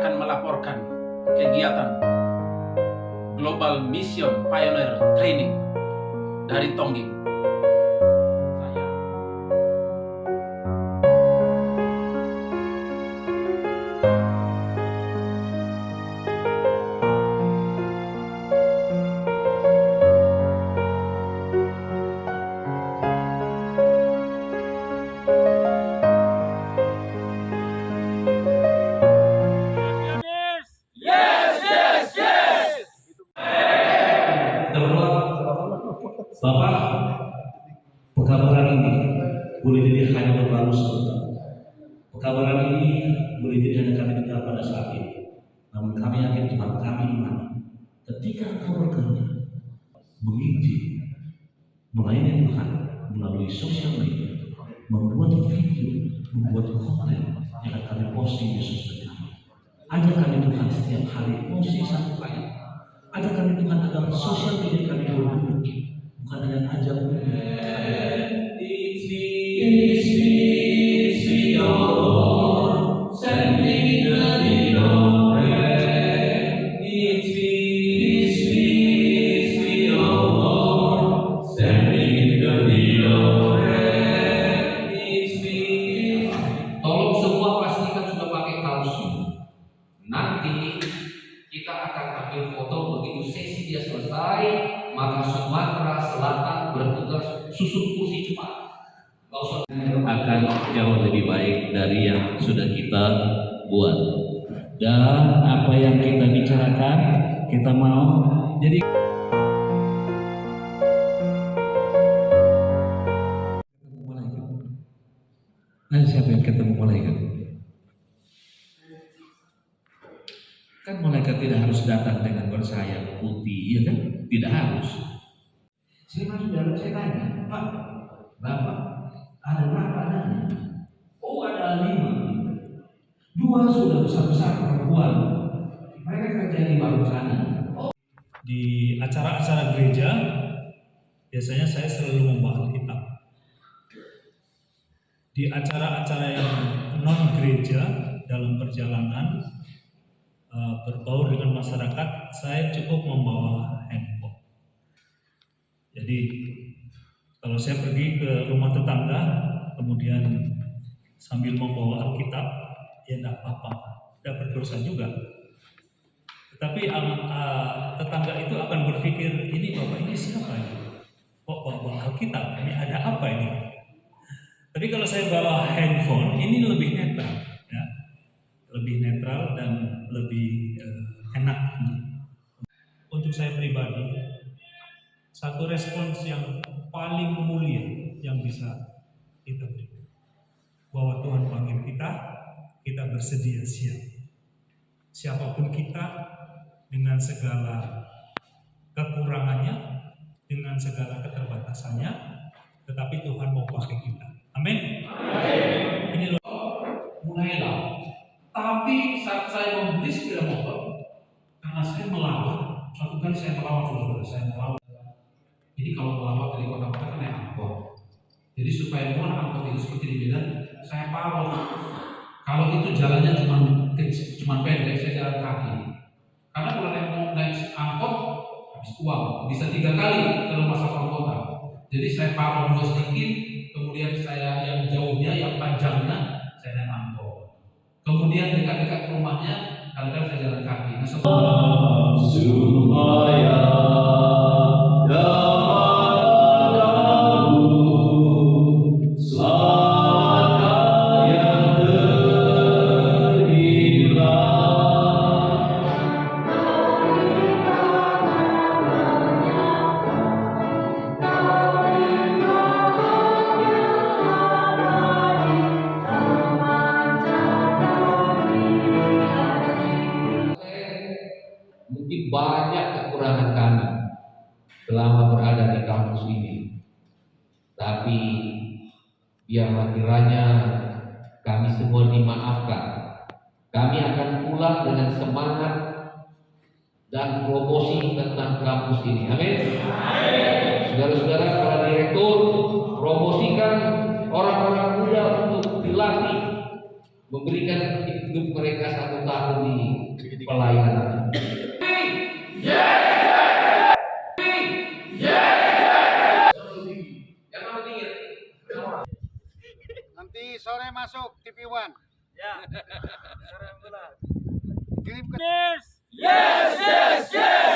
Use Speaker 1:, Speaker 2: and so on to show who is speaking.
Speaker 1: akan melaporkan kegiatan Global Mission Pioneer Training dari Tongging.
Speaker 2: Bapak, pekabaran ini boleh jadi hanya berlalu sebentar. Pekabaran ini boleh jadi hanya kami dengar pada saat ini. Namun kami yakin Tuhan kami iman. Ketika kau bekerja, menginjil, melayani Tuhan melalui sosial media, membuat video, membuat konten yang akan kami posting di sosial media. Ajak kami Tuhan setiap hari posting satu ayat. Ajak kami Tuhan agar sosial media kami berbentuk. Bukan hanya ajak tolong semua pastikan sudah pakai kaos. Nanti kita akan ambil foto begitu sesi dia selesai, maka Sumatera Selatan bertugas susun kursi cepat. Akan jauh lebih baik dari yang sudah kita buat. Dan apa yang kita bicarakan, kita mau jadi siapa yang ketemu malaikat? Kan malaikat tidak harus datang dengan bersayap putih, ya kan? Tidak harus. Saya tanya, Pak, Bapak, ada berapa anaknya? Oh, ada 5. 2 sudah besar-besar perempuan. Mereka kerja di baru sana.
Speaker 3: Di acara-acara gereja, biasanya saya selalu membawa Alkitab. Di acara-acara yang non gereja dalam perjalanan berbaur dengan masyarakat, saya cukup membawa handphone. Jadi kalau saya pergi ke rumah tetangga, kemudian sambil membawa Alkitab, ya tidak apa-apa, tidak berdosa juga. Tetapi tetangga itu akan berpikir, ini bapak ini siapa ini? Kok bawa Alkitab? Ini ada apa ini? Tapi kalau saya bawa handphone, ini lebih netral, ya, lebih netral dan lebih enak. Untuk saya pribadi, satu respons yang paling mulia yang bisa kita beri, bahwa Tuhan panggil kita, kita bersedia siap. Siapapun kita, dengan segala kekurangannya, dengan segala keterbatasannya, tetapi Tuhan mau pakai kita. Amin. Ini
Speaker 2: mulailah. Tapi saat saya membeli sepeda motor, karena saya melawan, suatu kali saya melawan saudara, saya melawan. Jadi kalau melawat dari kota-kota kan naik angkot. Jadi supaya muat angkot itu seperti di Medan, saya parot. Kalau itu jalannya cuma pendek, saya jalan kaki. Karena kalau mau naik angkot habis uang, bisa 3 kali ke rumah sakit kota. Jadi saya parot dulu sedikit, kemudian saya yang jauhnya, yang panjangnya saya naik angkot. Kemudian dekat-dekat rumahnya, kadang-kadang saya jalan kaki. Nah, supaya mungkin banyak kekurangan kami selama berada di kampus ini, tapi biarlah kiranya kami semua dimaafkan. Kami akan pulang dengan semangat dan promosi tentang kampus ini. Amin. Saudara-saudara, para direktur, promosikan orang-orang muda untuk dilatih
Speaker 4: memberikan hidup mereka 1 tahun di pelayanan.
Speaker 5: Nanti sore masuk TV One. Ya. Sore bola. Kirim ke.
Speaker 6: Yes, yes, yes.